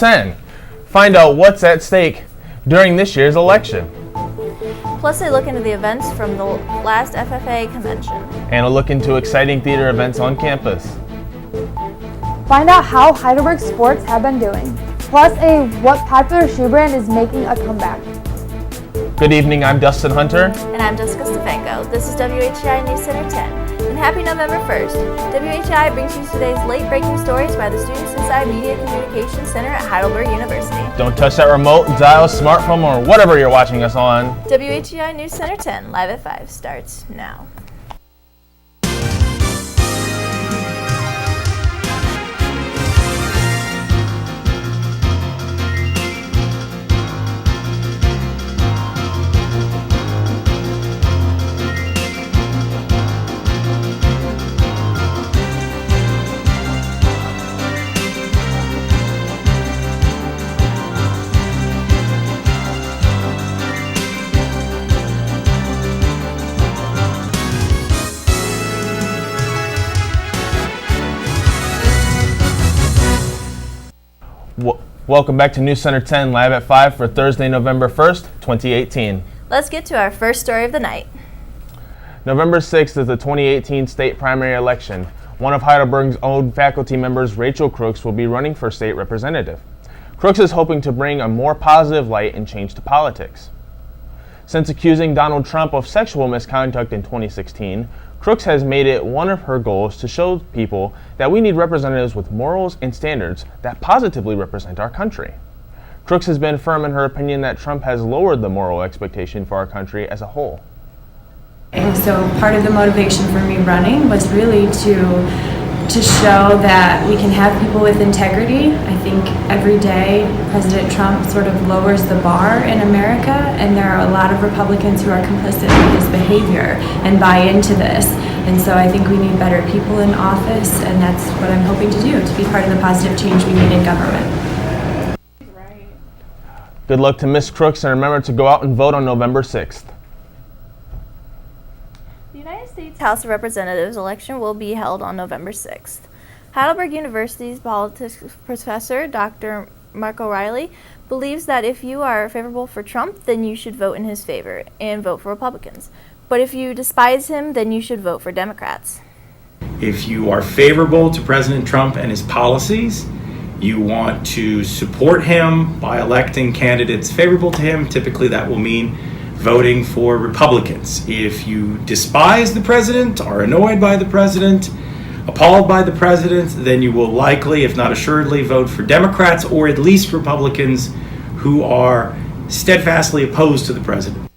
10. Find out what's at stake during this year's election. Plus, a look into the events from the last FFA convention. And a look into exciting theater events on campus. Find out how Heidelberg sports have been doing. Plus, what popular shoe brand is making a comeback. Good evening, I'm Dustin Hunter. And I'm Jessica Stefanko. This is WHI News Center 10. And happy November 1st. WHI brings you today's late-breaking stories by the students inside Media Communications Center at Heidelberg University. Don't touch that remote, dial, smartphone, or whatever you're watching us on. WHI News Center 10, live at 5, starts now. Welcome back to News Center 10, live at 5 for Thursday, November 1st, 2018. Let's get to our first story of the night. November 6th is the 2018 state primary election. One of Heidelberg's own faculty members, Rachel Crooks, will be running for state representative. Crooks is hoping to bring a more positive light and change to politics. Since accusing Donald Trump of sexual misconduct in 2016, Crooks has made it one of her goals to show people that we need representatives with morals and standards that positively represent our country. Crooks has been firm in her opinion that Trump has lowered the moral expectation for our country as a whole. And so part of the motivation for me running was really to show that we can have people with integrity. I think every day President Trump sort of lowers the bar in America, and there are a lot of Republicans who are complicit in his behavior and buy into this. And so I think we need better people in office, and that's what I'm hoping to do, to be part of the positive change we need in government. Good luck to Ms. Crooks, and remember to go out and vote on November 6th. The United States House of Representatives election will be held on November 6th. Heidelberg University's politics professor, Dr. Mark O'Reilly, believes that if you are favorable for Trump, then you should vote in his favor and vote for Republicans. But if you despise him, then you should vote for Democrats. If you are favorable to President Trump and his policies, you want to support him by electing candidates favorable to him. Typically that will mean voting for Republicans. If you despise the president, are annoyed by the president, appalled by the president, then you will likely, if not assuredly, vote for Democrats or at least Republicans who are steadfastly opposed to the president.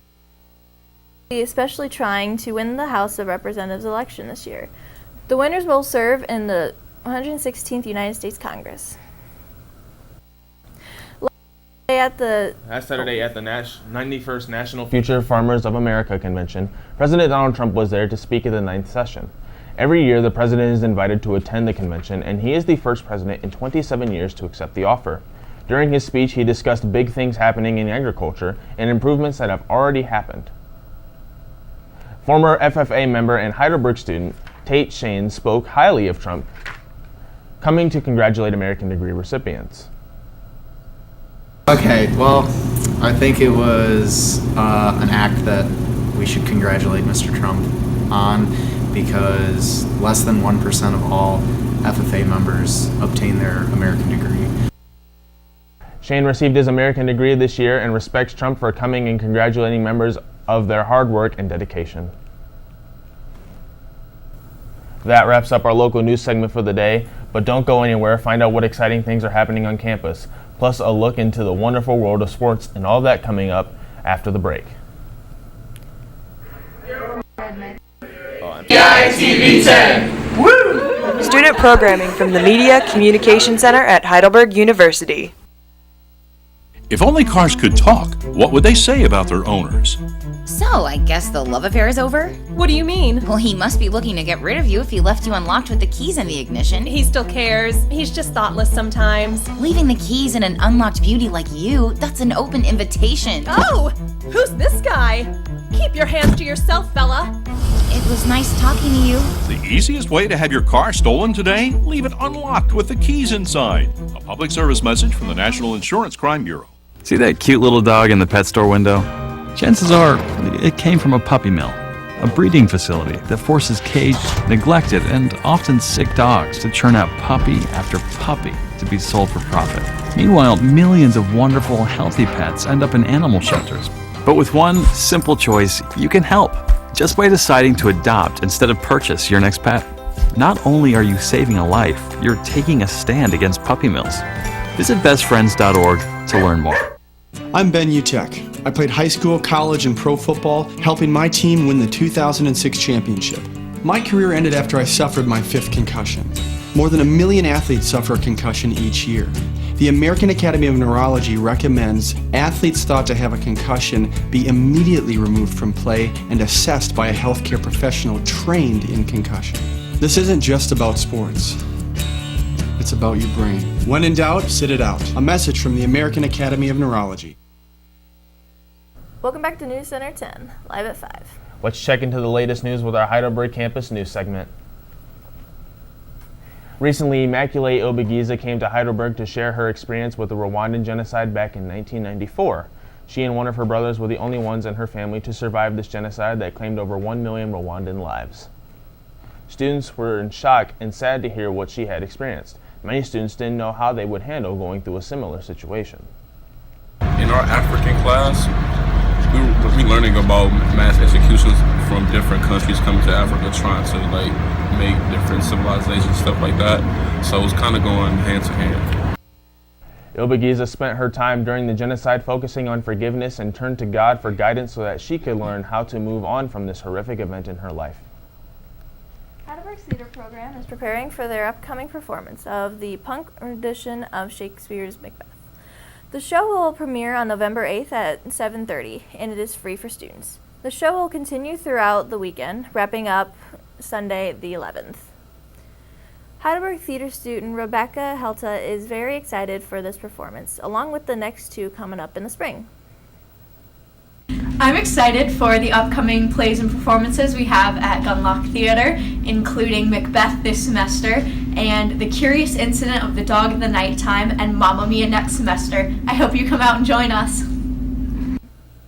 Especially trying to win the House of Representatives election this year. The winners will serve in the 116th United States Congress. Last Saturday at the 91st National Future Farmers of America Convention, President Donald Trump was there to speak at the 9th session. Every year, the president is invited to attend the convention, and he is the first president in 27 years to accept the offer. During his speech, he discussed big things happening in agriculture and improvements that have already happened. Former FFA member and Heidelberg student Tate Shane spoke highly of Trump, coming to congratulate American degree recipients. Okay, well, I think it was an act that we should congratulate Mr. Trump on, because less than 1% of all FFA members obtain their American degree. Shane received his American degree this year and respects Trump for coming and congratulating members of their hard work and dedication. That wraps up our local news segment for the day, but don't go anywhere. Find out what exciting things are happening on campus, plus a look into the wonderful world of sports and all that coming up after the break. TV 10. Woo! Student programming from the Media Communication Center at Heidelberg University. If only cars could talk, what would they say about their owners? So, I guess the love affair is over? What do you mean? Well, he must be looking to get rid of you if he left you unlocked with the keys in the ignition. He still cares. He's just thoughtless sometimes. Leaving the keys in an unlocked beauty like you, that's an open invitation. Oh! Who's this guy? Keep your hands to yourself, fella. It was nice talking to you. The easiest way to have your car stolen today? Leave it unlocked with the keys inside. A public service message from the National Insurance Crime Bureau. See that cute little dog in the pet store window? Chances are it came from a puppy mill, a breeding facility that forces caged, neglected, and often sick dogs to churn out puppy after puppy to be sold for profit. Meanwhile, millions of wonderful, healthy pets end up in animal shelters. But with one simple choice, you can help. Just by deciding to adopt instead of purchase your next pet. Not only are you saving a life, you're taking a stand against puppy mills. Visit bestfriends.org to learn more. I'm Ben Utek. I played high school, college, and pro football, helping my team win the 2006 championship. My career ended after I suffered my 5th concussion. More than 1 million athletes suffer a concussion each year. The American Academy of Neurology recommends athletes thought to have a concussion be immediately removed from play and assessed by a healthcare professional trained in concussion. This isn't just about sports. It's about your brain. When in doubt, sit it out. A message from the American Academy of Neurology. Welcome back to News Center 10, live at 5. Let's check into the latest news with our Heidelberg Campus News segment. Recently, Immaculée Obigiza came to Heidelberg to share her experience with the Rwandan genocide back in 1994. She and one of her brothers were the only ones in her family to survive this genocide that claimed over 1 million Rwandan lives. Students were in shock and sad to hear what she had experienced. Many students didn't know how they would handle going through a similar situation. In our African class, we learning about mass executions from different countries coming to Africa trying to make different civilizations, stuff like that. So it was kind of going hand to hand. Obigiza spent her time during the genocide focusing on forgiveness and turned to God for guidance so that she could learn how to move on from this horrific event in her life. Heidelberg's theater program is preparing for their upcoming performance of the punk edition of Shakespeare's Macbeth. The show will premiere on November 8th at 7:30, and it is free for students. The show will continue throughout the weekend, wrapping up Sunday the 11th. Heidelberg theater student Rebecca Helta is very excited for this performance, along with the next 2 coming up in the spring. I'm excited for the upcoming plays and performances we have at Gunlock Theater, including Macbeth this semester, and The Curious Incident of the Dog in the Nighttime, and Mamma Mia next semester. I hope you come out and join us.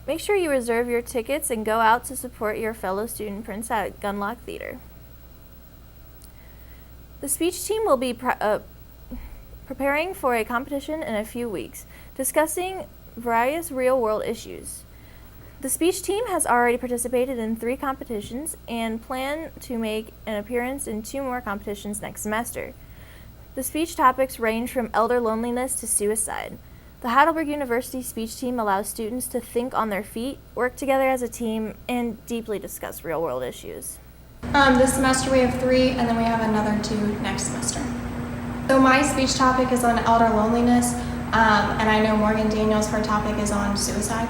Make sure you reserve your tickets and go out to support your fellow student prince at Gunlock Theater. The speech team will be preparing for a competition in a few weeks, discussing various real-world issues. The speech team has already participated in 3 competitions and plan to make an appearance in 2 more competitions next semester. The speech topics range from elder loneliness to suicide. The Heidelberg University speech team allows students to think on their feet, work together as a team, and deeply discuss real-world issues. This semester we have 3, and then we have another 2 next semester. So my speech topic is on elder loneliness, and I know Morgan Daniels, her topic is on suicide.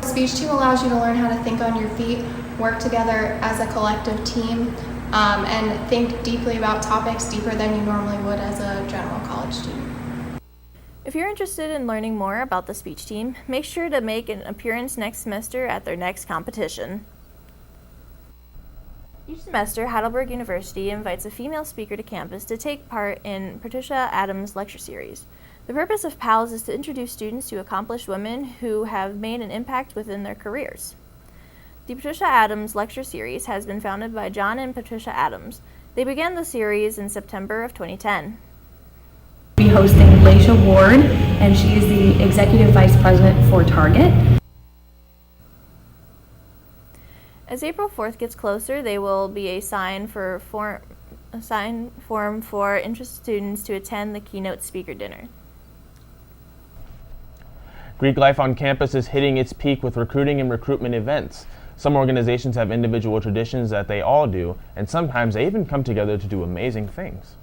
The speech team allows you to learn how to think on your feet, work together as a collective team, and think deeply about topics deeper than you normally would as a general college student. If you're interested in learning more about the speech team, make sure to make an appearance next semester at their next competition. Each semester, Heidelberg University invites a female speaker to campus to take part in Patricia Adams' lecture series. The purpose of PALS is to introduce students to accomplished women who have made an impact within their careers. The Patricia Adams lecture series has been founded by John and Patricia Adams. They began the series in September of 2010. Be hosting Laisha Ward, and she is the Executive Vice President for Target. As April 4th gets closer, there will be a sign form for interested students to attend the keynote speaker dinner. Greek life on campus is hitting its peak with recruiting and recruitment events. Some organizations have individual traditions that they all do, and sometimes they even come together to do amazing things.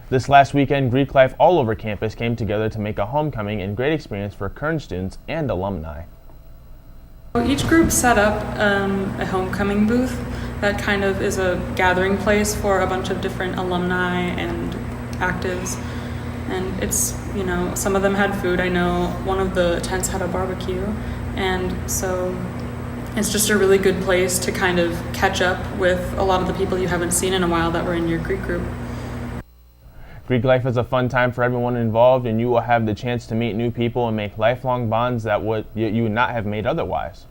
This last weekend, Greek life all over campus came together to make a homecoming and great experience for current students and alumni. Each group set up a homecoming booth that kind of is a gathering place for a bunch of different alumni and actives. And it's, some of them had food. I know one of the tents had a barbecue. And so It's just a really good place to kind of catch up with a lot of the people you haven't seen in a while that were in your Greek group. Greek life is a fun time for everyone involved, and you will have the chance to meet new people and make lifelong bonds that you would not have made otherwise.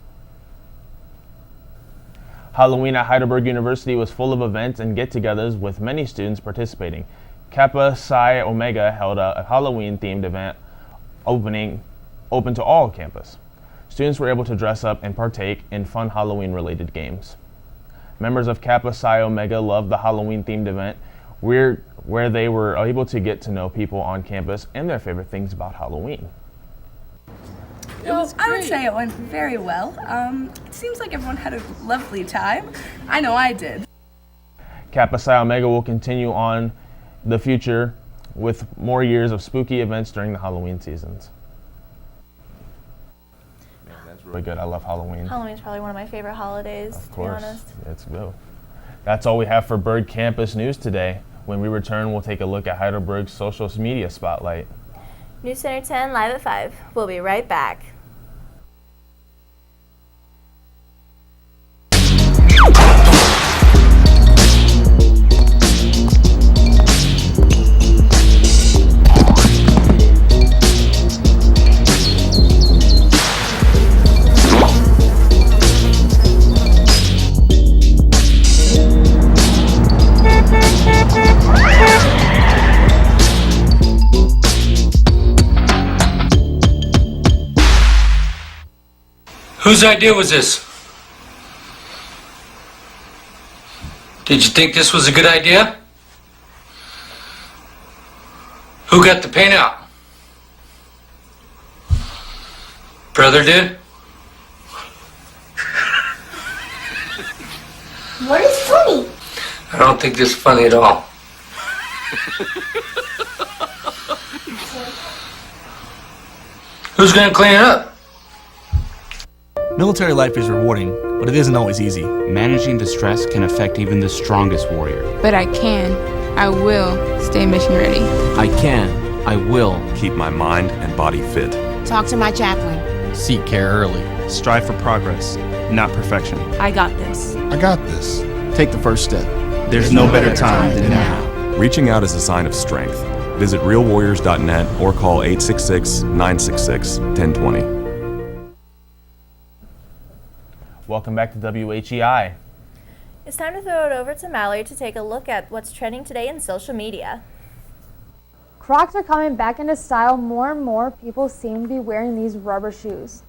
Halloween at Heidelberg University was full of events and get-togethers with many students participating. Kappa Psi Omega held a Halloween-themed event open to all campus. Students were able to dress up and partake in fun Halloween-related games. Members of Kappa Psi Omega loved the Halloween-themed event, where they were able to get to know people on campus and their favorite things about Halloween. Well, I would say it went very well. It seems like everyone had a lovely time. I know I did. Kappa Psi Omega will continue on the future with more years of spooky events during the Halloween seasons. Man, that's really good. I love Halloween. Halloween's probably one of my favorite holidays, Of course. to be honest. Let's go. That's all we have for Berg Campus News today. When we return, we'll take a look at Heidelberg's social media spotlight. News Center 10 live at 5. We'll be right back. Whose idea was this? Did you think this was a good idea? Who got the paint out? Brother did? What is funny? I don't think this is funny at all. Who's gonna clean it up? Military life is rewarding, but it isn't always easy. Managing the stress can affect even the strongest warrior. But I will stay mission ready. I will keep my mind and body fit. Talk to my chaplain. Seek care early. Strive for progress, not perfection. I got this. I got this. Take the first step. There's no better time than now. Reaching out is a sign of strength. Visit realwarriors.net or call 866-966-1020. Welcome back to WHEI. It's time to throw it over to Mallory to take a look at what's trending today in social media. Crocs are coming back into style. More and more people seem to be wearing these rubber shoes.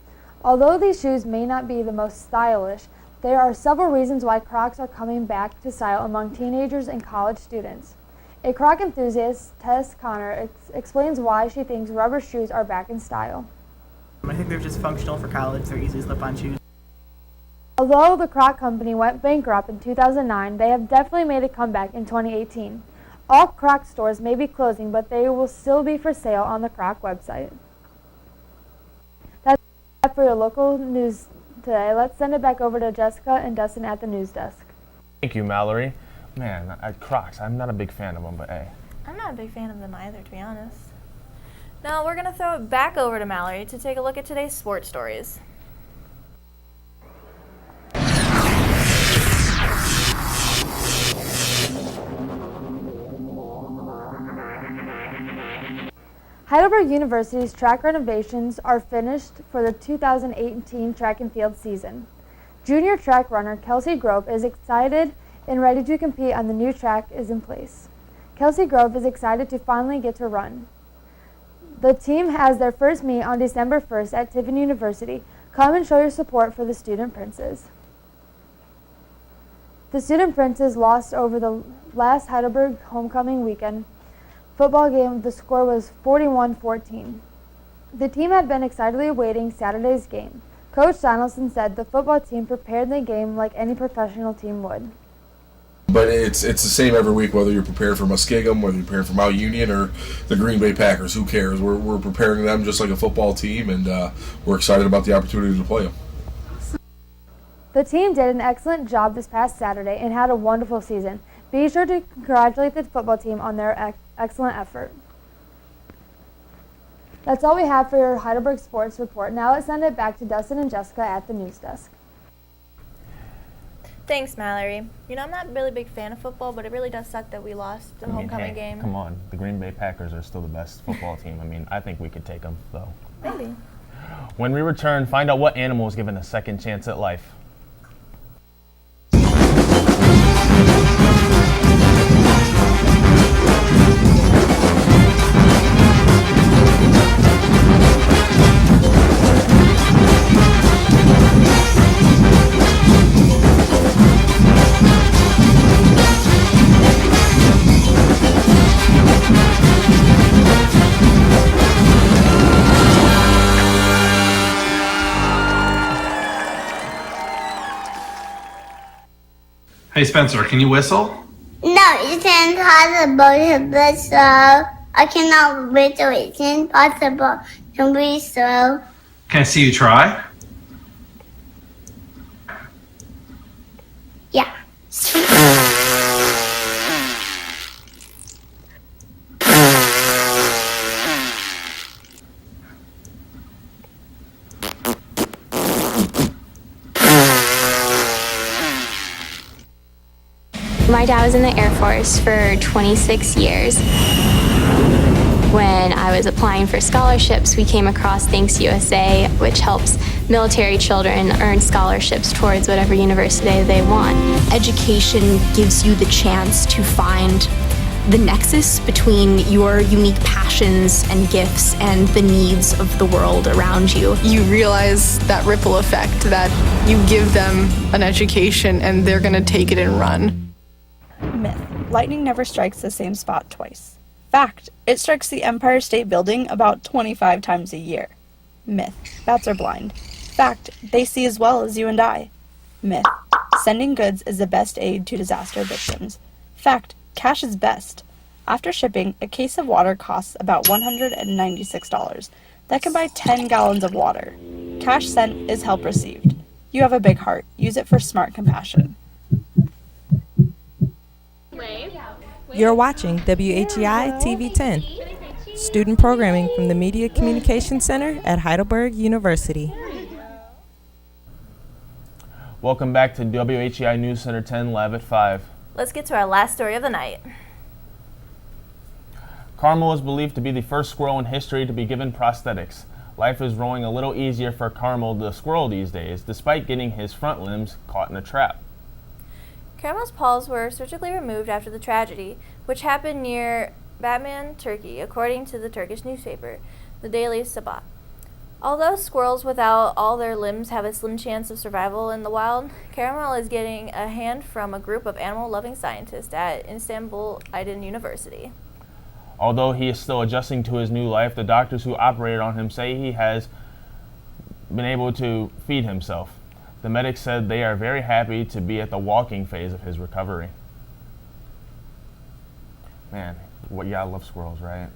Although these shoes may not be the most stylish, there are several reasons why Crocs are coming back to style among teenagers and college students. A Croc enthusiast, Tess Connor, explains why she thinks rubber shoes are back in style. I think they're just functional for college. They're easy slip-on shoes. Although the Croc company went bankrupt in 2009, they have definitely made a comeback in 2018. All Croc stores may be closing, but they will still be for sale on the Croc website. That's it for your local news today. Let's send it back over to Jessica and Dustin at the news desk. Thank you, Mallory. Man, Crocs, I'm not a big fan of them, but hey. I'm not a big fan of them either, to be honest. Now we're going to throw it back over to Mallory to take a look at today's sports stories. Heidelberg University's track renovations are finished for the 2018 track and field season. Junior track runner Kelsey Grove is excited and ready to compete on the new track is in place. Kelsey Grove is excited to finally get to run. The team has their first meet on December 1st at Tiffin University. Come and show your support for the Student Princes. The Student Princes lost over the last Heidelberg homecoming weekend football game. The score was 41-14. The team had been excitedly awaiting Saturday's game. Coach Donaldson said the football team prepared the game like any professional team would. But it's the same every week, whether you're prepared for Muskegum, whether you're prepared for Mount Union or the Green Bay Packers. Who cares? We're preparing them just like a football team, and we're excited about the opportunity to play them. The team did an excellent job this past Saturday and had a wonderful season. Be sure to congratulate the football team on their excellent effort. That's all we have for your Heidelberg Sports Report. Now let's send it back to Dustin and Jessica at the news desk. Thanks, Mallory. You know, I'm not really a big fan of football, but it really does suck that we lost the homecoming game. Come on. The Green Bay Packers are still the best football team. I mean, I think we could take them, though. Maybe. When we return, find out what animal is given a second chance at life. Hey Spencer, can you whistle? No, it's impossible to whistle. I cannot whistle. It's impossible to whistle. Can I see you try? Yeah. My dad was in the Air Force for 26 years. When I was applying for scholarships, we came across Thanks USA, which helps military children earn scholarships towards whatever university they want. Education gives you the chance to find the nexus between your unique passions and gifts and the needs of the world around you. You realize that ripple effect, that you give them an education and they're going to take it and run. Myth. Lightning never strikes the same spot twice. Fact. It strikes the Empire State Building about 25 times a year. Myth. Bats are blind. Fact. They see as well as you and I. Myth. Sending goods is the best aid to disaster victims. Fact. Cash is best. After shipping, a case of water costs about $196. That can buy 10 gallons of water. Cash sent is help received. You have a big heart. Use it for smart compassion. You're watching WHEI TV 10, student programming from the Media Communication Center at Heidelberg University. Welcome back to WHEI News Center 10 Live at 5. Let's get to our last story of the night. Carmel is believed to be the first squirrel in history to be given prosthetics. Life is rolling a little easier for Carmel the squirrel these days, despite getting his front limbs caught in a trap. Caramel's paws were surgically removed after the tragedy, which happened near Batman, Turkey, according to the Turkish newspaper, the Daily Sabah. Although squirrels without all their limbs have a slim chance of survival in the wild, Caramel is getting a hand from a group of animal-loving scientists at Istanbul Aydın University. Although he is still adjusting to his new life, the doctors who operated on him say he has been able to feed himself. The medics said they are very happy to be at the walking phase of his recovery. Man, you gotta love squirrels, right?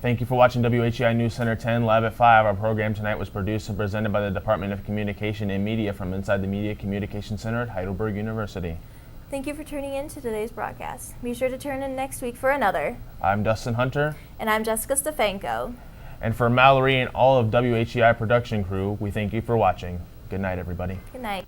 Thank you for watching WHEI News Center 10 Live at 5. Our program tonight was produced and presented by the Department of Communication and Media from inside the Media Communication Center at Heidelberg University. Thank you for tuning in to today's broadcast. Be sure to tune in next week for another. I'm Dustin Hunter. And I'm Jessica Stefanko. And for Mallory and all of WHEI production crew, we thank you for watching. Good night, everybody. Good night.